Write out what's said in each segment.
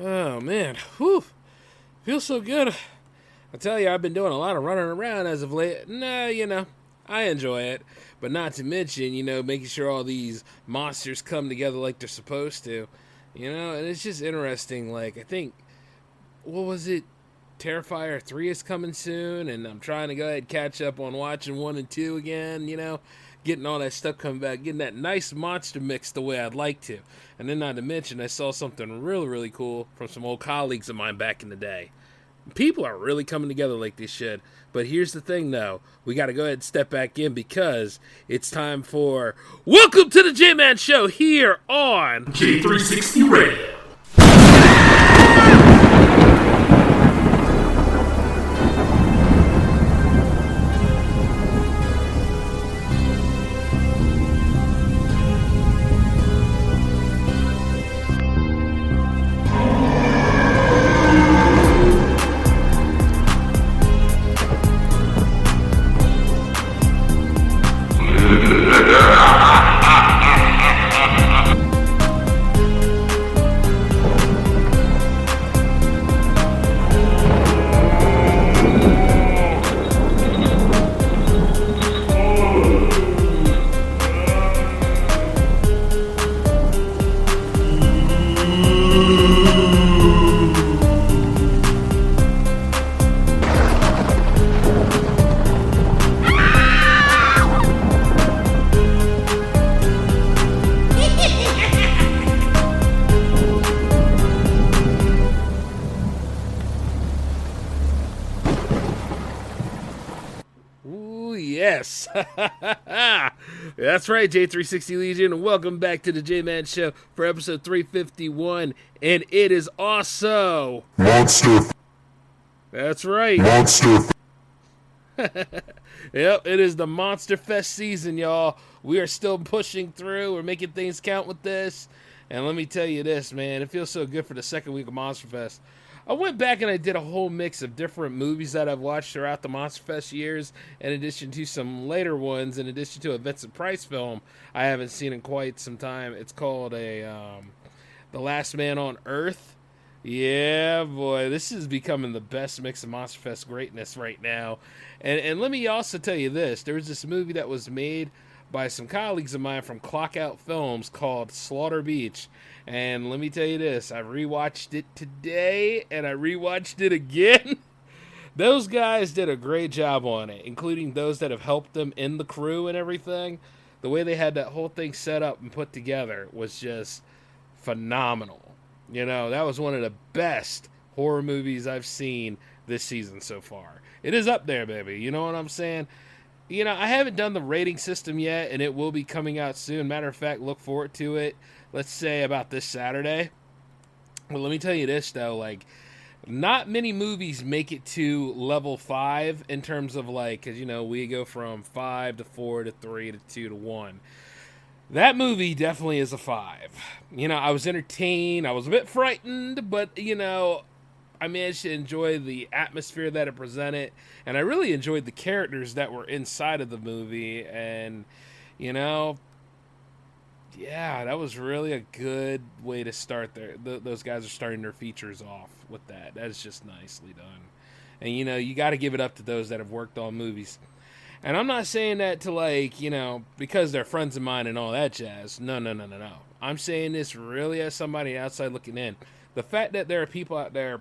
Oh man, whew, feels so good. I tell you, I've been doing a lot of running around as of late. Nah, I enjoy it, but not to mention, making sure all these monsters come together like they're supposed to, and it's just interesting. Like, I think, what was it? Terrifier 3 is coming soon, and I'm trying to go ahead and catch up on watching 1 and 2 again, getting all that stuff coming back, getting that nice monster mix the way I'd like to. And then not to mention, I saw something really, really cool from some old colleagues of mine back in the day. People are really coming together like they should. But here's the thing, though. We got to go ahead and step back in because it's time for Welcome to the J-Man Show here on J360 Radio. Yes. That's right, J360 Legion, and welcome back to the J-Man Show for episode 351, and it is also... Monster. That's right. Monster. Yep, it is the Monster Fest season, y'all. We are still pushing through. We're making things count with this. And let me tell you this, man. It feels so good for the second week of Monster Fest. I went back and I did a whole mix of different movies that I've watched throughout the Monster Fest years, in addition to some later ones, in addition to a Vincent Price film I haven't seen in quite some time. It's called The Last Man on Earth. Yeah, boy, this is becoming the best mix of Monster Fest greatness right now. And let me also tell you this. There was this movie that was made by some colleagues of mine from Clockout Films called Slaughter Beach. And let me tell you this. I rewatched it today, and I rewatched it again. Those guys did a great job on it, including those that have helped them in the crew and everything. The way they had that whole thing set up and put together was just phenomenal. That was one of the best horror movies I've seen this season so far. It is up there, baby. You know what I'm saying? I haven't done the rating system yet, and it will be coming out soon. Matter of fact, look forward to it, let's say, about this Saturday. Well, let me tell you this, though. Not many movies make it to level 5 in terms of, because, we go from 5 to 4 to 3 to 2 to 1. That movie definitely is a 5. I was entertained. I was a bit frightened, but, I managed to enjoy the atmosphere that it presented, and I really enjoyed the characters that were inside of the movie, and, yeah, that was really a good way to start there. Those guys are starting their features off with that. That's just nicely done. And, you got to give it up to those that have worked on movies. And I'm not saying that to, because they're friends of mine and all that jazz. No. I'm saying this really as somebody outside looking in. The fact that there are people out there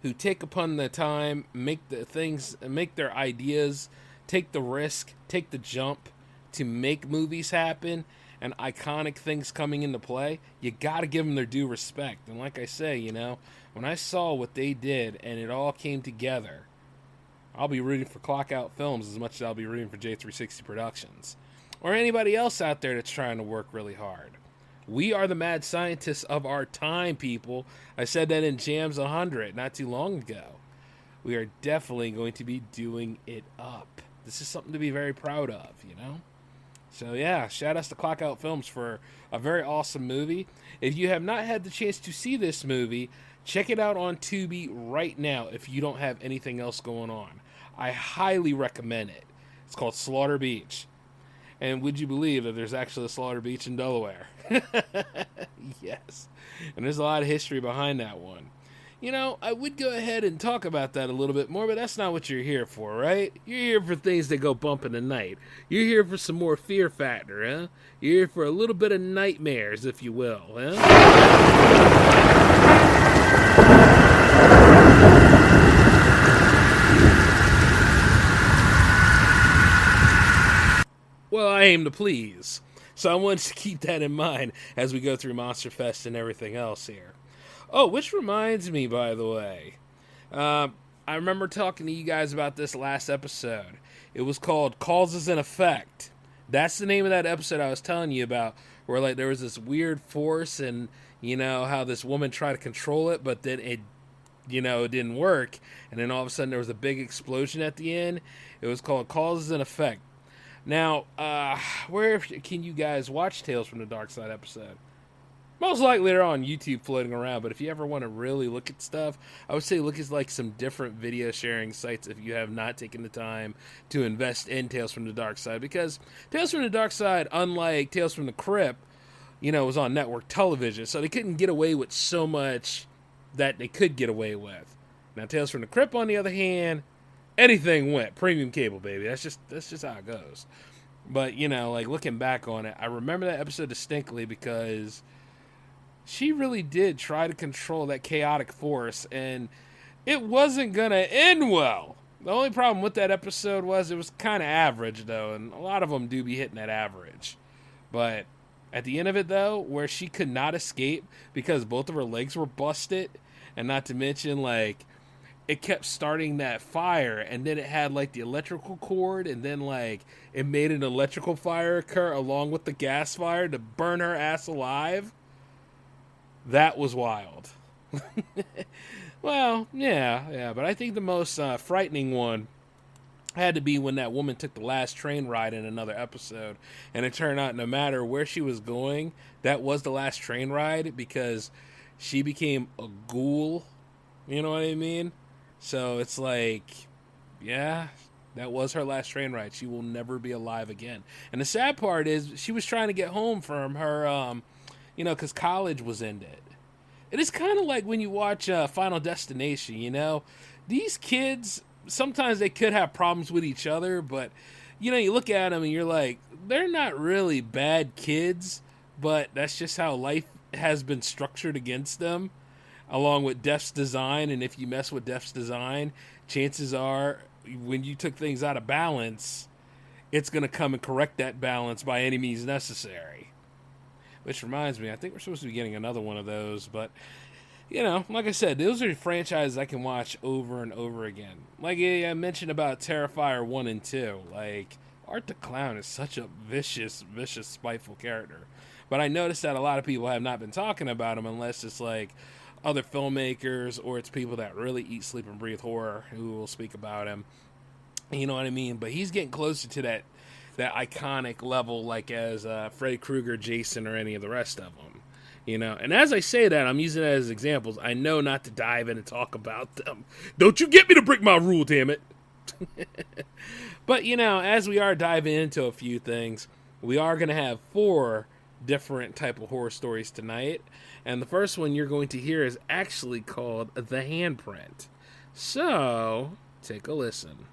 who take upon the time, make their ideas, take the risk, take the jump to make movies happen and iconic things coming into play, you got to give them their due respect. And like I say, when I saw what they did and it all came together, I'll be rooting for Clockout Films as much as I'll be rooting for J360 Productions. Or anybody else out there that's trying to work really hard. We are the mad scientists of our time, people. I said that in Jams 100 not too long ago. We are definitely going to be doing it up. This is something to be very proud of, So yeah, shout outs to Clockout Films for a very awesome movie. If you have not had the chance to see this movie, check it out on Tubi right now if you don't have anything else going on. I highly recommend it. It's called Slaughter Beach. And would you believe that there's actually a Slaughter Beach in Delaware? Yes. And there's a lot of history behind that one. You know, I would go ahead and talk about that a little bit more, but that's not what you're here for, right? You're here for things that go bump in the night. You're here for some more fear factor, huh? You're here for a little bit of nightmares, if you will, huh? Well, I aim to please. So I want to keep that in mind as we go through Monster Fest and everything else here. Oh, which reminds me, by the way, I remember talking to you guys about this last episode. It was called Causes and Effect. That's the name of that episode I was telling you about, where like there was this weird force and, you know, how this woman tried to control it, but then it didn't work. And then all of a sudden there was a big explosion at the end. It was called Causes and Effect. Now, where can you guys watch Tales from the Dark Side episode? Most likely they're on YouTube floating around, but if you ever want to really look at stuff, I would say look at like some different video sharing sites if you have not taken the time to invest in Tales from the Dark Side, because Tales from the Dark Side, unlike Tales from the Crypt, was on network television, so they couldn't get away with so much that they could get away with. Now, Tales from the Crypt, on the other hand, anything went. Premium cable, baby. That's just how it goes. But, like looking back on it, I remember that episode distinctly because she really did try to control that chaotic force, and it wasn't going to end well. The only problem with that episode was it was kind of average, though, and a lot of them do be hitting that average. But at the end of it, though, where she could not escape because both of her legs were busted, and not to mention, like, it kept starting that fire, and then it had, like, the electrical cord, and then, like, it made an electrical fire occur along with the gas fire to burn her ass alive. That was wild. Well, yeah, but I think the most frightening one had to be when that woman took the last train ride in another episode, and it turned out no matter where she was going, that was the last train ride because she became a ghoul, you know what I mean? So it's like, yeah, that was her last train ride. She will never be alive again. And the sad part is she was trying to get home from her, because college was ended. It is kind of like when you watch Final Destination, these kids, sometimes they could have problems with each other, but, you look at them and you're like, they're not really bad kids, but that's just how life has been structured against them, along with Death's design. And if you mess with Death's design, chances are when you took things out of balance, it's going to come and correct that balance by any means necessary. Which reminds me, I think we're supposed to be getting another one of those, but, like I said, those are franchises I can watch over and over again. Like I mentioned about Terrifier 1 and 2, like, Art the Clown is such a vicious, spiteful character. But I noticed that a lot of people have not been talking about him unless it's like other filmmakers or it's people that really eat, sleep, and breathe horror who will speak about him. You know what I mean? But he's getting closer to that iconic level, like as Freddy Krueger, Jason, or any of the rest of them. And as I say that, I'm using that as examples. I know not to dive in and talk about them. Don't you get me to break my rule, damn it. But, as we are diving into a few things, we are going to have 4 different type of horror stories tonight. And the first one you're going to hear is actually called The Handprint. So, take a listen.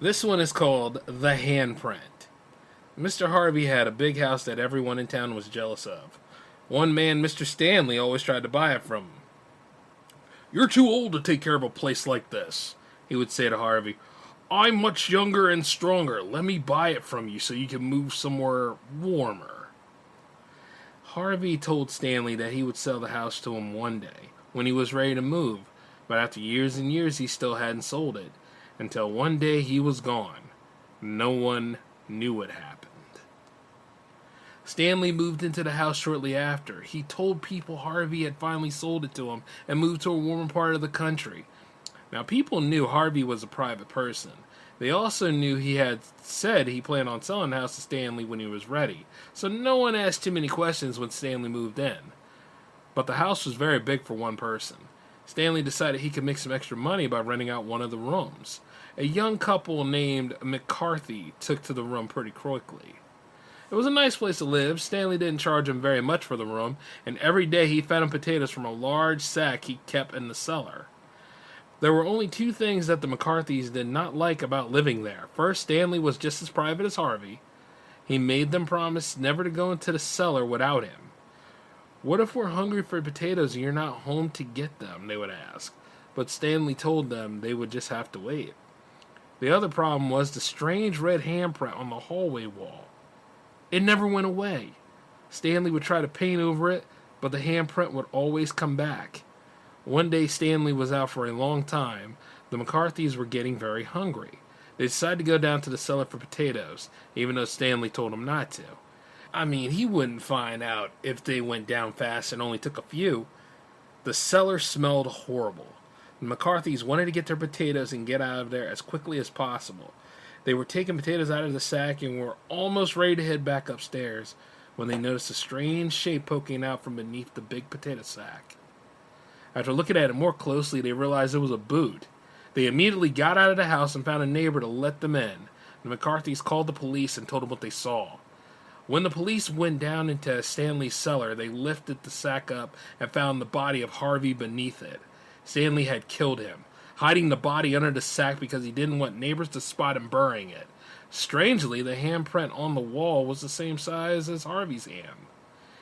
This one is called The Handprint. Mr. Harvey had a big house that everyone in town was jealous of. One man, Mr. Stanley, always tried to buy it from him. "You're too old to take care of a place like this," he would say to Harvey. "I'm much younger and stronger. Let me buy it from you so you can move somewhere warmer." Harvey told Stanley that he would sell the house to him one day, when he was ready to move, but after years and years he still hadn't sold it. Until one day he was gone. No one knew what happened. Stanley moved into the house shortly after. He told people Harvey had finally sold it to him and moved to a warmer part of the country. Now, people knew Harvey was a private person. They also knew he had said he planned on selling the house to Stanley when he was ready, so no one asked too many questions when Stanley moved in. But the house was very big for one person. Stanley decided he could make some extra money by renting out one of the rooms. A young couple named McCarthy took to the room pretty quickly. It was a nice place to live. Stanley didn't charge him very much for the room, and every day he fed him potatoes from a large sack he kept in the cellar. There were only two things that the McCarthys did not like about living there. First, Stanley was just as private as Harvey. He made them promise never to go into the cellar without him. "What if we're hungry for potatoes and you're not home to get them?" they would ask. But Stanley told them they would just have to wait. The other problem was the strange red handprint on the hallway wall. It never went away. Stanley would try to paint over it, but the handprint would always come back. One day Stanley was out for a long time. The McCarthys were getting very hungry. They decided to go down to the cellar for potatoes, even though Stanley told them not to. I mean, he wouldn't find out if they went down fast and only took a few. The cellar smelled horrible. The McCarthys wanted to get their potatoes and get out of there as quickly as possible. They were taking potatoes out of the sack and were almost ready to head back upstairs when they noticed a strange shape poking out from beneath the big potato sack. After looking at it more closely, they realized it was a boot. They immediately got out of the house and found a neighbor to let them in. The McCarthys called the police and told them what they saw. When the police went down into Stanley's cellar, they lifted the sack up and found the body of Harvey beneath it. Stanley had killed him, hiding the body under the sack because he didn't want neighbors to spot him burying it. Strangely, the handprint on the wall was the same size as Harvey's hand.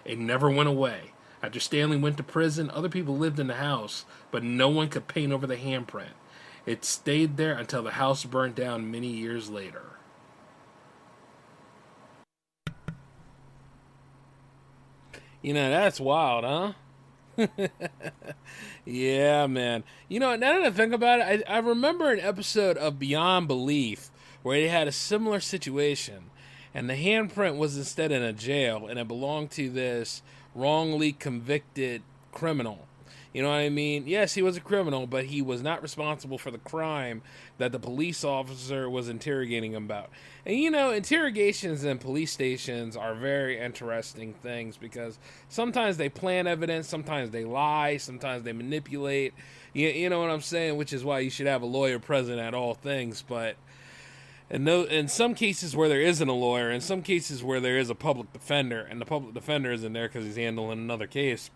It never went away. After Stanley went to prison, other people lived in the house, but no one could paint over the handprint. It stayed there until the house burned down many years later. You know, that's wild, huh? Yeah, man. You know, now that I think about it, I remember an episode of Beyond Belief where they had a similar situation, and the handprint was instead in a jail, and it belonged to this wrongly convicted criminal. You know what I mean? Yes, he was a criminal, but he was not responsible for the crime that the police officer was interrogating him about. And you know, interrogations in police stations are very interesting things because sometimes they plant evidence, sometimes they lie, sometimes they manipulate. You know what I'm saying? Which is why you should have a lawyer present at all things. But in some cases where there isn't a lawyer, in some cases where there is a public defender, and the public defender isn't there because he's handling another case,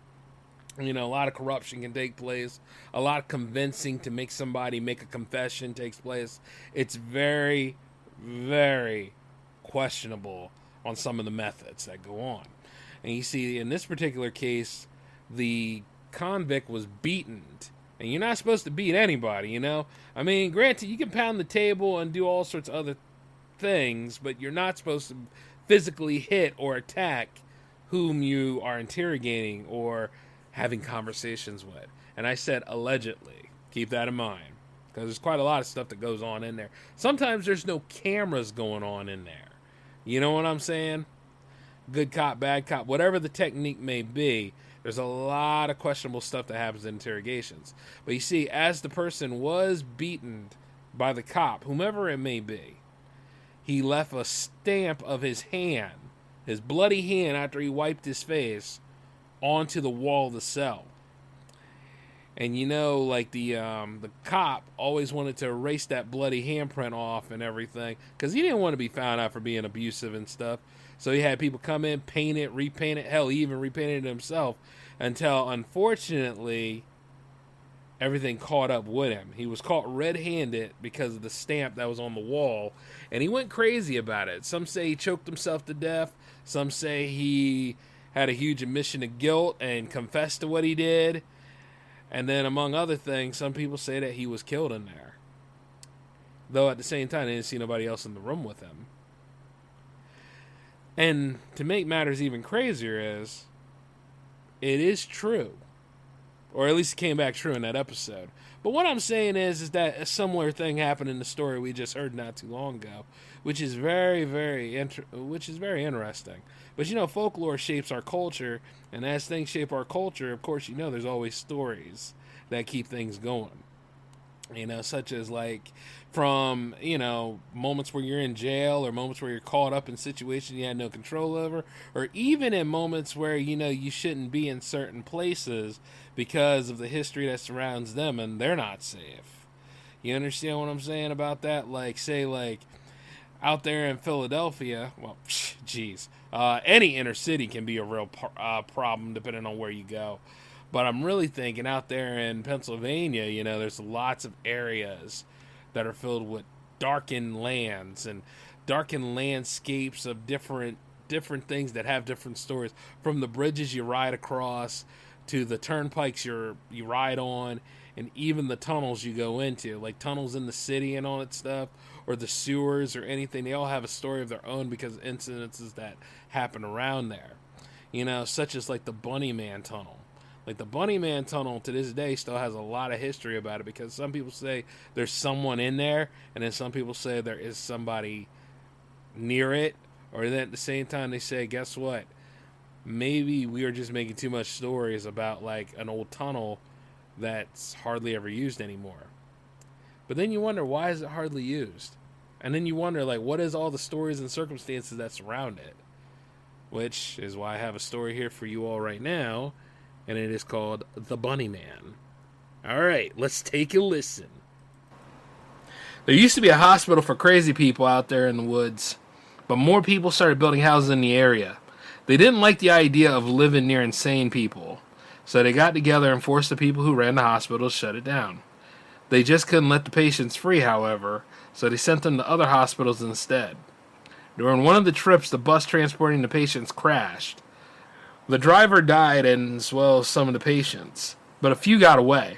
you know, a lot of corruption can take place. A lot of convincing to make somebody make a confession takes place. It's very, very questionable on some of the methods that go on. And you see, in this particular case, the convict was beaten. And you're not supposed to beat anybody, you know? I mean, granted, you can pound the table and do all sorts of other things, but you're not supposed to physically hit or attack whom you are interrogating or having conversations with. And I said allegedly. Keep that in mind, because there's quite a lot of stuff that goes on in there. Sometimes there's no cameras going on in there. You know what I'm saying? Good cop, bad cop, whatever the technique may be, there's a lot of questionable stuff that happens in interrogations. But you see, as the person was beaten by the cop, whomever it may be, he left a stamp of his hand, his bloody hand after he wiped his face, onto the wall of the cell. And you know, like the cop always wanted to erase that bloody handprint off and everything because he didn't want to be found out for being abusive and stuff. So he had people come in, paint it, repaint it. Hell, he even repainted it himself until, unfortunately, everything caught up with him. He was caught red-handed because of the stamp that was on the wall, and he went crazy about it. Some say he choked himself to death. Some say he had a huge admission of guilt and confessed to what he did. And then, among other things, some people say that he was killed in there. Though at the same time, they didn't see nobody else in the room with him. And to make matters even crazier is, it is true. Or at least it came back true in that episode. But what I'm saying is that a similar thing happened in the story we just heard not too long ago, which is very interesting. But you know, folklore shapes our culture, and as things shape our culture, of course, you know, there's always stories that keep things going. Such as like from, moments where you're in jail or moments where you're caught up in situations you had no control over, or even in moments where, you shouldn't be in certain places because of the history that surrounds them and they're not safe. You understand what I'm saying about that? Like, say, like, out there in Philadelphia, well, geez, any inner city can be a real problem depending on where you go. But I'm really thinking out there in Pennsylvania, there's lots of areas that are filled with darkened lands and darkened landscapes of different things that have different stories. From the bridges you ride across to the turnpikes you ride on, and even the tunnels you go into, like tunnels in the city and all that stuff, or the sewers or anything. They all have a story of their own because of incidences that happen around there. Such as like the Bunny Man Tunnel. Like the Bunny Man Tunnel to this day still has a lot of history about it, because some people say there's someone in there, and then some people say there is somebody near it, or then at the same time they say, guess what? Maybe we are just making too much stories about like an old tunnel that's hardly ever used anymore. But then you wonder, why is it hardly used? And then you wonder, like, what is all the stories and circumstances that surround it? Which is why I have a story here for you all right now, and it is called The Bunny Man. Alright, let's take a listen. There used to be a hospital for crazy people out there in the woods, but more people started building houses in the area. They didn't like the idea of living near insane people, so they got together and forced the people who ran the hospital to shut it down. They just couldn't let the patients free, however, so they sent them to other hospitals instead. During one of the trips, the bus transporting the patients crashed. The driver died, as well as some of the patients, but a few got away.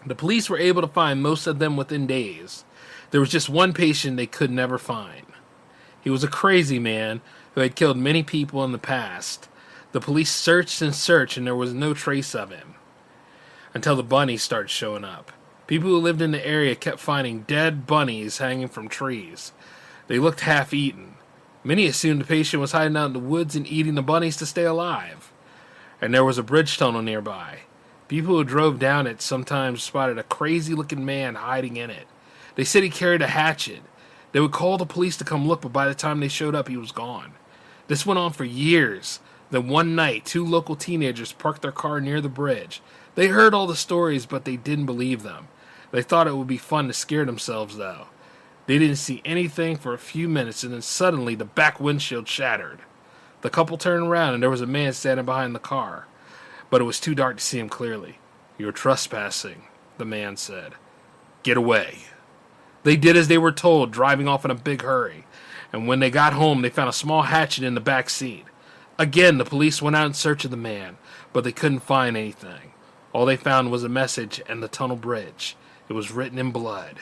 The police were able to find most of them within days. There was just one patient they could never find. He was a crazy man who had killed many people in the past. The police searched and searched, and there was no trace of him, until the bunnies started showing up. People who lived in the area kept finding dead bunnies hanging from trees. They looked half-eaten. Many assumed the patient was hiding out in the woods and eating the bunnies to stay alive. And there was a bridge tunnel nearby. People who drove down it sometimes spotted a crazy-looking man hiding in it. They said he carried a hatchet. They would call the police to come look, but by the time they showed up, he was gone. This went on for years. Then one night, 2 local teenagers parked their car near the bridge. They heard all the stories, but they didn't believe them. They thought it would be fun to scare themselves, though. They didn't see anything for a few minutes, and then suddenly the back windshield shattered. The couple turned around, and there was a man standing behind the car, but it was too dark to see him clearly. "You're trespassing," the man said. "Get away." They did as they were told, driving off in a big hurry. And when they got home, they found a small hatchet in the back seat. Again, the police went out in search of the man, but they couldn't find anything. All they found was a message and the tunnel bridge. It was written in blood.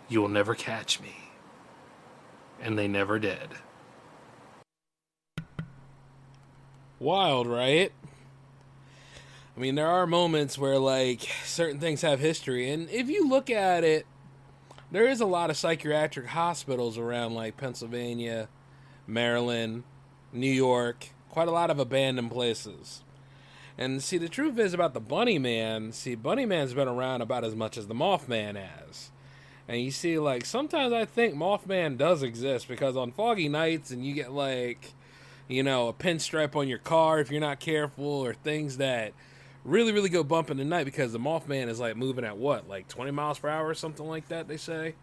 "You will never catch me." And they never did. Wild, right? I mean, there are moments where, like, certain things have history. And if you look at it, there is a lot of psychiatric hospitals around, like, Pennsylvania, Maryland, New York. Quite a lot of abandoned places. And, see, the truth is about the Bunny Man, Bunny Man's been around about as much as the Mothman has. And you see, like, sometimes I think Mothman does exist, because on foggy nights and you get, like, a pinstripe on your car if you're not careful, or things that really, really go bump in the night, because the Mothman is, like, moving at what, like 20 miles per hour or something like that, they say?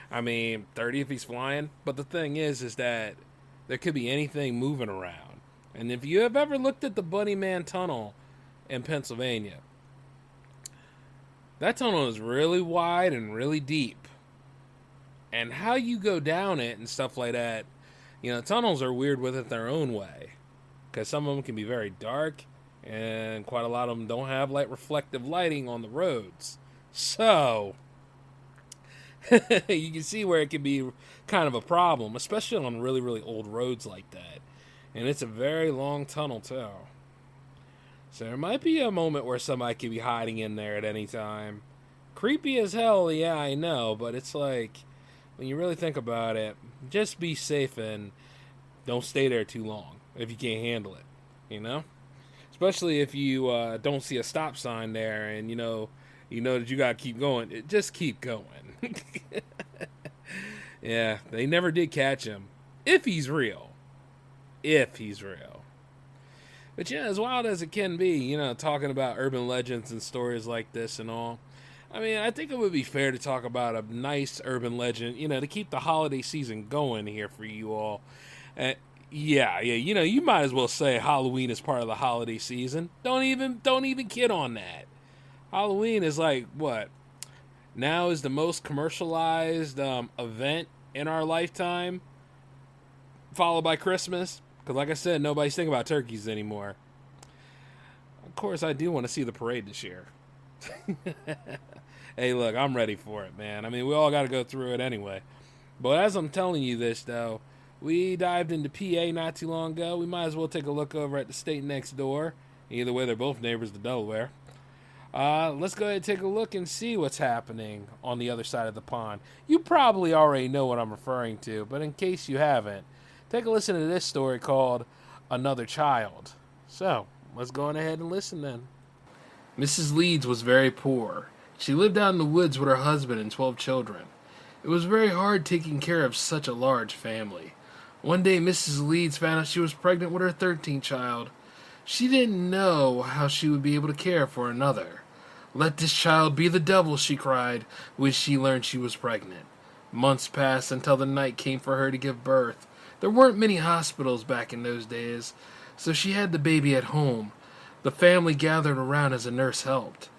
I mean, 30 if he's flying. But the thing is that there could be anything moving around. And if you have ever looked at the Bunny Man Tunnel in Pennsylvania, that tunnel is really wide and really deep. And how you go down it and stuff like that, tunnels are weird with it their own way. Because some of them can be very dark, and quite a lot of them don't have, like, reflective lighting on the roads. So, you can see where it can be kind of a problem, especially on really, really old roads like that. And it's a very long tunnel, too. So there might be a moment where somebody could be hiding in there at any time. Creepy as hell, yeah, I know, but it's like, when you really think about it, just be safe and don't stay there too long if you can't handle it, Especially if you don't see a stop sign there, and, You know that you gotta keep going. Just keep going. Yeah, they never did catch him. If he's real. If he's real. But yeah, as wild as it can be, talking about urban legends and stories like this and all. I mean, I think it would be fair to talk about a nice urban legend, to keep the holiday season going here for you all. Yeah, you might as well say Halloween is part of the holiday season. Don't even kid on that. Halloween is like, what? Now is the most commercialized event in our lifetime, followed by Christmas. Because like I said, nobody's thinking about turkeys anymore. Of course, I do want to see the parade this year. Hey, look, I'm ready for it, man. I mean, we all got to go through it anyway. But as I'm telling you this, though, we dived into PA not too long ago. We might as well take a look over at the state next door. Either way, they're both neighbors to Delaware. Let's go ahead and take a look and see what's happening on the other side of the pond. You probably already know what I'm referring to, but in case you haven't, take a listen to this story called Another Child. So, let's go on ahead and listen then. Mrs. Leeds was very poor. She lived out in the woods with her husband and 12 children. It was very hard taking care of such a large family. One day, Mrs. Leeds found out she was pregnant with her 13th child. She didn't know how she would be able to care for another. "Let this child be the devil," she cried, when she learned she was pregnant. Months passed until the night came for her to give birth. There weren't many hospitals back in those days, so she had the baby at home. The family gathered around as a nurse helped.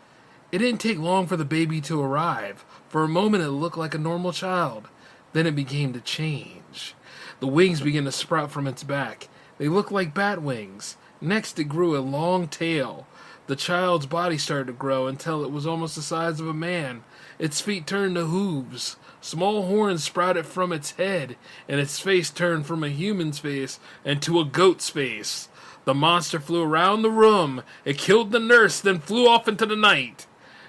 It didn't take long for the baby to arrive. For a moment it looked like a normal child. Then it began to change. The wings began to sprout from its back. They looked like bat wings. Next it grew a long tail. The child's body started to grow until it was almost the size of a man. Its feet turned to hooves. Small horns sprouted from its head, and its face turned from a human's face into a goat's face. The monster flew around the room. It killed the nurse, then flew off into the night.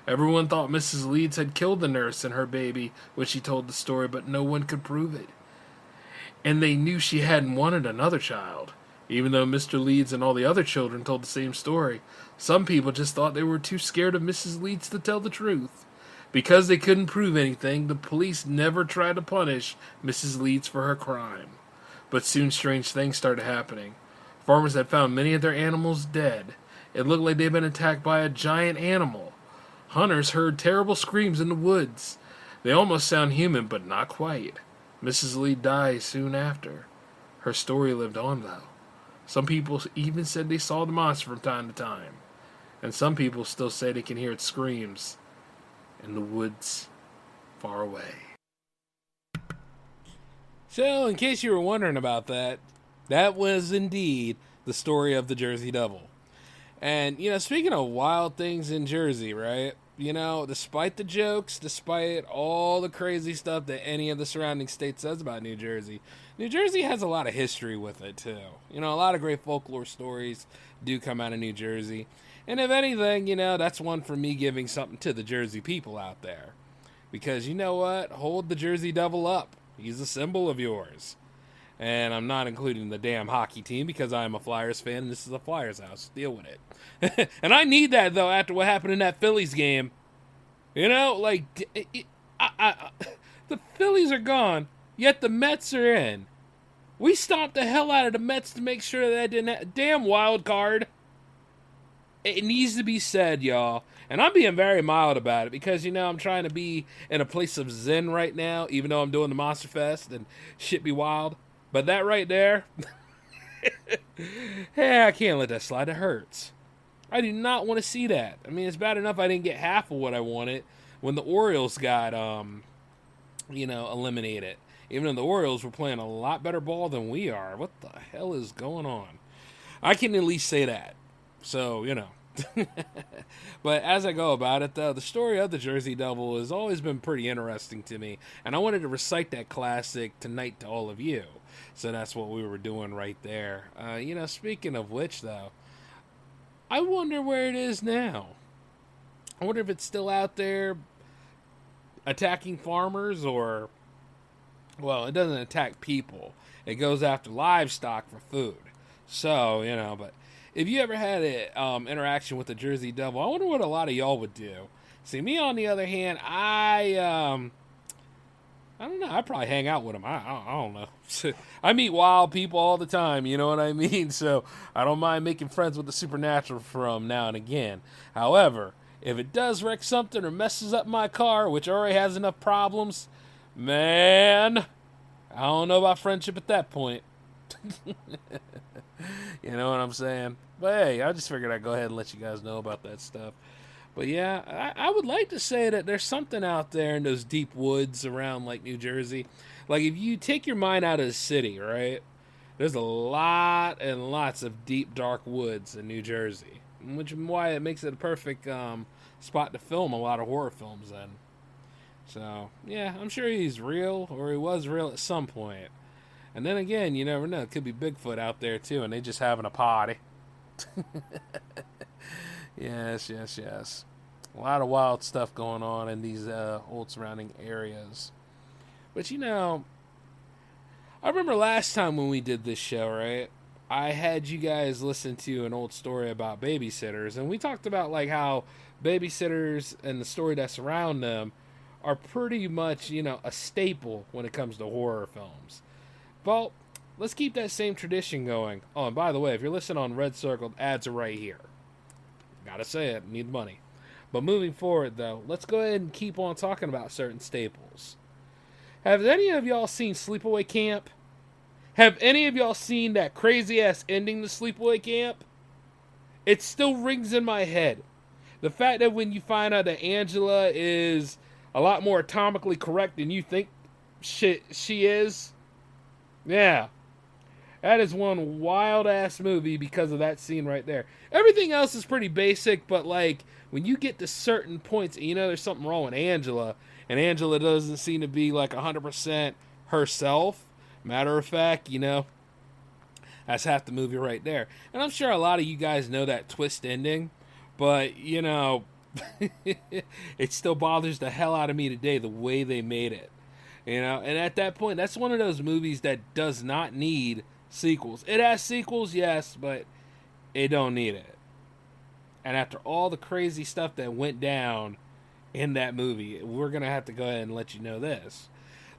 Everyone thought Mrs. Leeds had killed the nurse and her baby when she told the story, but no one could prove it. And they knew she hadn't wanted another child. Even though Mr. Leeds and all the other children told the same story, some people just thought they were too scared of Mrs. Leeds to tell the truth. Because they couldn't prove anything, the police never tried to punish Mrs. Leeds for her crime. But soon strange things started happening. Farmers had found many of their animals dead. It looked like they'd been attacked by a giant animal. Hunters heard terrible screams in the woods. They almost sound human, but not quite. Mrs. Leeds died soon after. Her story lived on, though. Some people even said they saw the monster from time to time. And some people still say they can hear its screams in the woods far away. So, in case you were wondering about that, that was indeed the story of the Jersey Devil. And, speaking of wild things in Jersey, right? Despite the jokes, despite all the crazy stuff that any of the surrounding states says about New Jersey has a lot of history with it, too. A lot of great folklore stories do come out of New Jersey. And if anything, that's one for me giving something to the Jersey people out there. Because you know what? Hold the Jersey Devil up. He's a symbol of yours. And I'm not including the damn hockey team because I'm a Flyers fan and this is a Flyers house. Deal with it. And I need that, though, after what happened in that Phillies game. The Phillies are gone, yet the Mets are in. We stomped the hell out of the Mets to make sure that didn't damn wild card. It needs to be said, y'all. And I'm being very mild about it because, I'm trying to be in a place of zen right now, even though I'm doing the Monster Fest and shit be wild. But that right there, hey, I can't let that slide. It hurts. I do not want to see that. I mean, it's bad enough I didn't get half of what I wanted when the Orioles got, eliminated. Even though the Orioles were playing a lot better ball than we are. What the hell is going on? I can at least say that. So, But as I go about it, though, the story of the Jersey Devil has always been pretty interesting to me. And I wanted to recite that classic tonight to all of you. So that's what we were doing right there. Speaking of which, though, I wonder where it is now. I wonder if it's still out there attacking farmers or... Well, it doesn't attack people. It goes after livestock for food. So, but if you ever had an interaction with the Jersey Devil, I wonder what a lot of y'all would do. See, me on the other hand, I don't know. I probably hang out with them. I don't know. I meet wild people all the time, you know what I mean? So I don't mind making friends with the supernatural from now and again. However, if it does wreck something or messes up my car, which already has enough problems, man, I don't know about friendship at that point. You know what I'm saying? But hey, I just figured I'd go ahead and let you guys know about that stuff. But yeah, I would like to say that there's something out there in those deep woods around like New Jersey. Like if you take your mind out of the city, right? There's a lot and lots of deep dark woods in New Jersey, which is why it makes it a perfect spot to film a lot of horror films in. So yeah, I'm sure he's real, or he was real at some point. And then again, you never know. It could be Bigfoot out there too, and they just having a party. Yes. A lot of wild stuff going on in these old surrounding areas. But I remember last time when we did this show, right? I had you guys listen to an old story about babysitters, and we talked about like how babysitters and the story that's around them are pretty much, a staple when it comes to horror films. Well, let's keep that same tradition going. Oh, and by the way, if you're listening on Red Circle, ads are right here. Gotta say it, need money. But moving forward, though, let's go ahead and keep on talking about certain staples. Have any of y'all seen Sleepaway Camp? Have any of y'all seen that crazy-ass ending to Sleepaway Camp? It still rings in my head. The fact that when you find out that Angela is a lot more atomically correct than you think she is, yeah. That is one wild-ass movie because of that scene right there. Everything else is pretty basic, but, like, when you get to certain points, there's something wrong with Angela, and Angela doesn't seem to be, like, 100% herself. Matter of fact, that's half the movie right there. And I'm sure a lot of you guys know that twist ending, but, it still bothers the hell out of me today, the way they made it. And at that point, that's one of those movies that does not need sequels. It has sequels, yes, but it don't need it. And after all the crazy stuff that went down in that movie, we're going to have to go ahead and let you know this.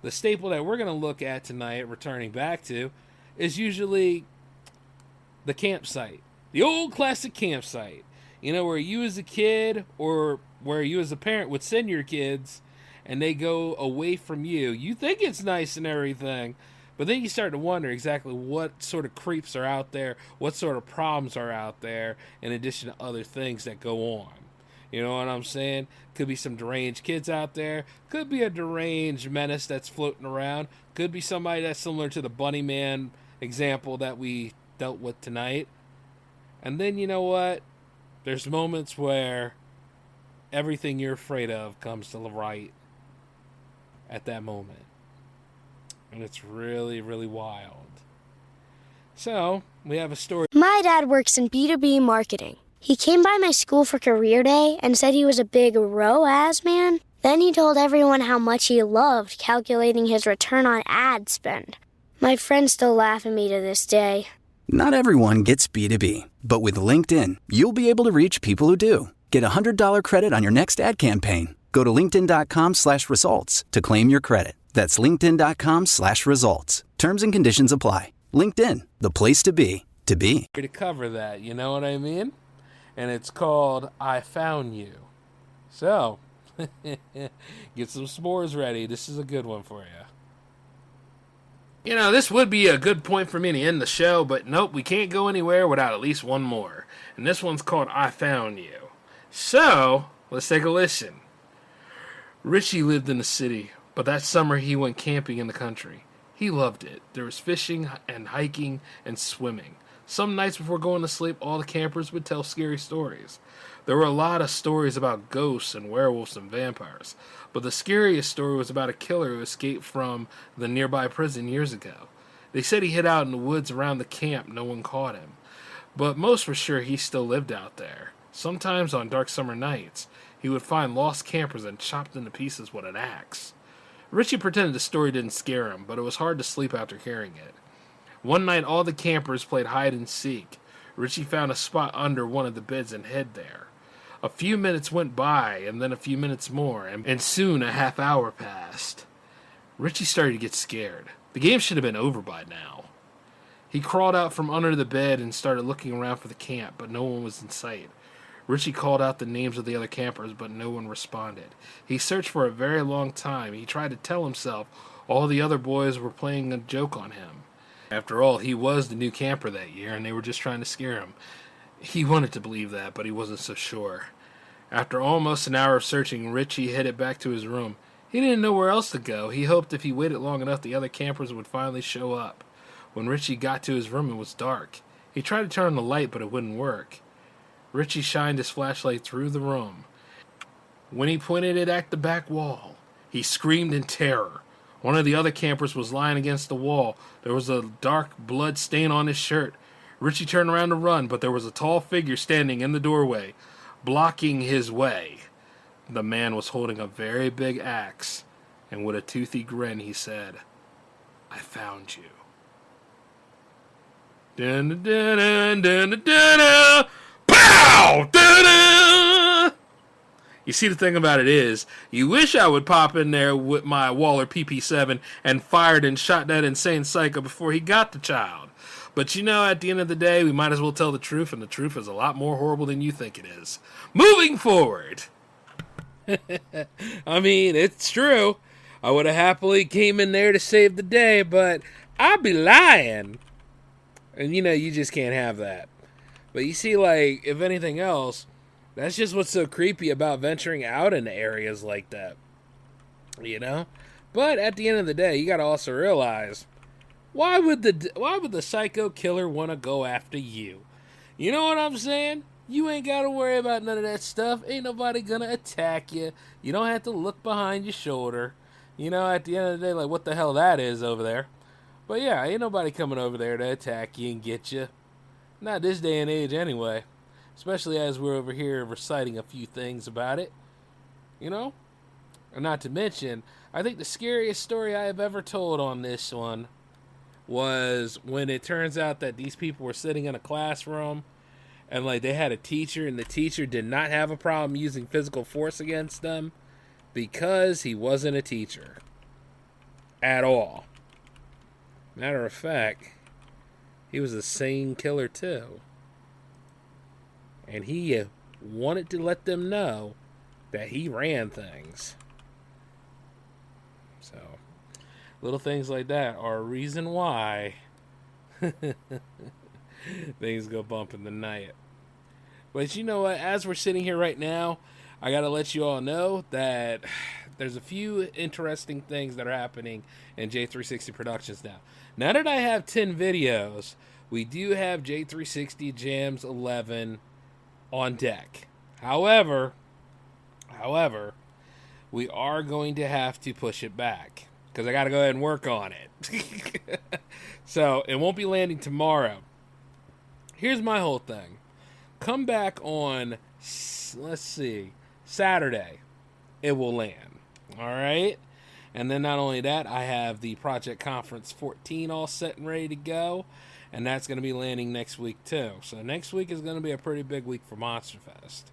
The staple that we're going to look at tonight, returning back to, is usually the campsite. The old classic campsite. Where you as a kid or where you as a parent would send your kids and they go away from you. You think it's nice and everything, but then you start to wonder exactly what sort of creeps are out there, what sort of problems are out there, in addition to other things that go on. You know what I'm saying? Could be some deranged kids out there. Could be a deranged menace that's floating around. Could be somebody that's similar to the Bunny Man example that we dealt with tonight. And then, you know what? There's moments where everything you're afraid of comes to the right at that moment. And it's really, really wild. So, we have a story. My dad works in B2B marketing. He came by my school for career day and said he was a big ROAS man. Then he told everyone how much he loved calculating his return on ad spend. My friends still laugh at me to this day. Not everyone gets B2B, but with LinkedIn, you'll be able to reach people who do. Get a $100 credit on your next ad campaign. Go to linkedin.com/results to claim your credit. That's linkedin.com/results. Terms and conditions apply. LinkedIn, the place to be, to be. To cover that, you know what I mean? And it's called I Found You. So, get some s'mores ready. This is a good one for you. This would be a good point for me to end the show, but nope, we can't go anywhere without at least one more. And this one's called I Found You. So, let's take a listen. Richie lived in the city, but that summer he went camping in the country. He loved it. There was fishing and hiking and swimming. Some nights before going to sleep, all the campers would tell scary stories. There were a lot of stories about ghosts and werewolves and vampires, but the scariest story was about a killer who escaped from the nearby prison years ago. They said he hid out in the woods around the camp, no one caught him. But most were sure he still lived out there. Sometimes on dark summer nights, he would find lost campers and chop them to pieces with an axe. Richie pretended the story didn't scare him, but it was hard to sleep after hearing it. One night, all the campers played hide and seek. Richie found a spot under one of the beds and hid there. A few minutes went by, and then a few minutes more, and soon a half hour passed. Richie started to get scared. The game should have been over by now. He crawled out from under the bed and started looking around for the camp, but no one was in sight. Richie called out the names of the other campers, but no one responded. He searched for a very long time. He tried to tell himself all the other boys were playing a joke on him. After all, he was the new camper that year, and they were just trying to scare him. He wanted to believe that, but he wasn't so sure. After almost an hour of searching, Richie headed back to his room. He didn't know where else to go. He hoped if he waited long enough, the other campers would finally show up. When Richie got to his room, it was dark. He tried to turn on the light, but it wouldn't work. Richie shined his flashlight through the room. When he pointed it at the back wall, he screamed in terror. One of the other campers was lying against the wall. There was a dark blood stain on his shirt. Richie turned around to run, but there was a tall figure standing in the doorway, blocking his way. The man was holding a very big axe, and with a toothy grin, he said, "I found you." Dun, dun, dun, dun, dun, dun, dun. Pow! Dun, dun. You see, the thing about it is, you wish I would pop in there with my Waller PP7 and fired and shot that insane psycho before he got the child. But at the end of the day, we might as well tell the truth, and the truth is a lot more horrible than you think it is. Moving forward. I mean, it's true. I would have happily came in there to save the day, but I'd be lying. And you just can't have that. But you see, if anything else, that's just what's so creepy about venturing out into areas like that. But at the end of the day, you got to also realize, why would the psycho killer want to go after you? You know what I'm saying? You ain't got to worry about none of that stuff. Ain't nobody going to attack you. You don't have to look behind your shoulder. At the end of the day, what the hell that is over there. But yeah, ain't nobody coming over there to attack you and get you. Not this day and age anyway. Especially as we're over here reciting a few things about it. And not to mention, I think the scariest story I have ever told on this one was when it turns out that these people were sitting in a classroom and they had a teacher, and the teacher did not have a problem using physical force against them because he wasn't a teacher at all. Matter of fact, he was a sane killer too. And he wanted to let them know that he ran things. So, little things like that are a reason why things go bump in the night. But you know what? As we're sitting here right now, I got to let you all know that there's a few interesting things that are happening in J360 Productions now. Now that I have 10 videos, we do have J360 Jams 11 on deck. However, we are going to have to push it back because I got to go ahead and work on it. So it won't be landing tomorrow. Here's my whole thing. Come back on, Saturday. It will land. All right? And then not only that, I have the Project Conference 14 all set and ready to go. And that's going to be landing next week too. So next week is going to be a pretty big week for Monster Fest.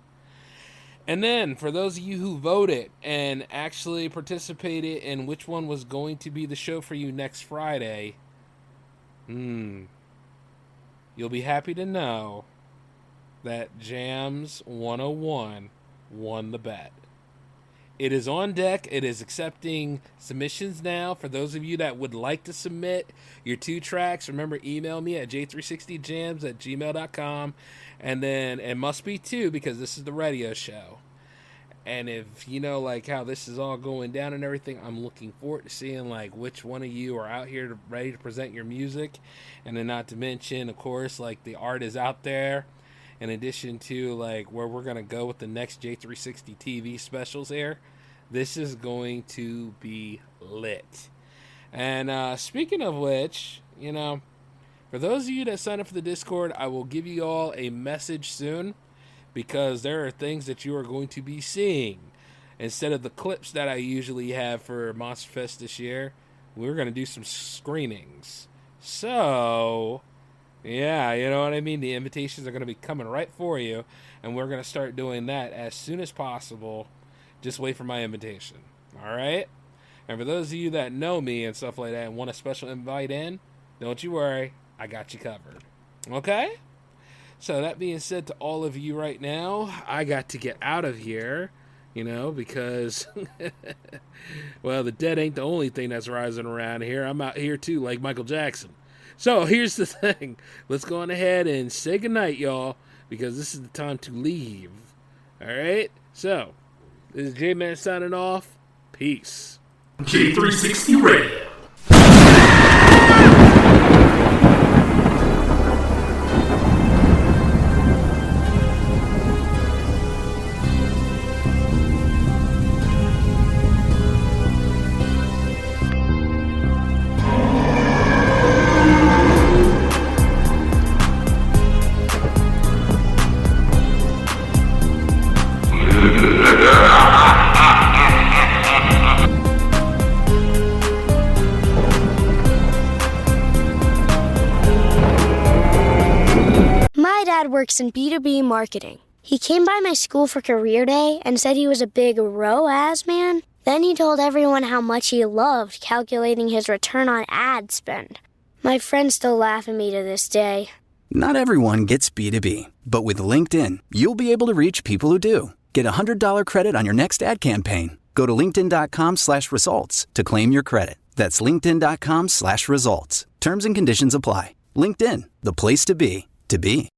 And then, for those of you who voted and actually participated in which one was going to be the show for you next Friday, you'll be happy to know that Jams 101 won the bet. It is on deck. It is accepting submissions now. For those of you that would like to submit your 2 tracks, remember, email me at j360jams@gmail.com. And then it must be 2 because this is the radio show. And if how this is all going down and everything, I'm looking forward to seeing which one of you are out here ready to present your music. And then not to mention, of course, the art is out there. In addition to where we're going to go with the next J360 TV specials here. This is going to be lit. And speaking of which, for those of you that sign up for the Discord, I will give you all a message soon because there are things that you are going to be seeing. Instead of the clips that I usually have for Monster Fest this year, we're going to do some screenings. So, Yeah, you know what I mean? The invitations are going to be coming right for you, and we're going to start doing that as soon as possible. Just wait for my invitation. All right? And for those of you that know me and stuff like that and want a special invite in, don't you worry. I got you covered. Okay? So that being said, to all of you right now, I got to get out of here, because, well, the dead ain't the only thing that's rising around here. I'm out here too, like Michael Jackson. So here's the thing. Let's go on ahead and say goodnight, y'all, because this is the time to leave. All right? So, this is J-Man signing off. Peace. J360 Radio. My dad works in B2B marketing. He came by my school for career day and said he was a big ROAS man. Then he told everyone how much he loved calculating his return on ad spend. My friends still laugh at me to this day. Not everyone gets B2B, but with LinkedIn, you'll be able to reach people who do. Get a $100 credit on your next ad campaign. Go to linkedin.com/results to claim your credit. That's linkedin.com/results. Terms and conditions apply. LinkedIn, the place to be, to be.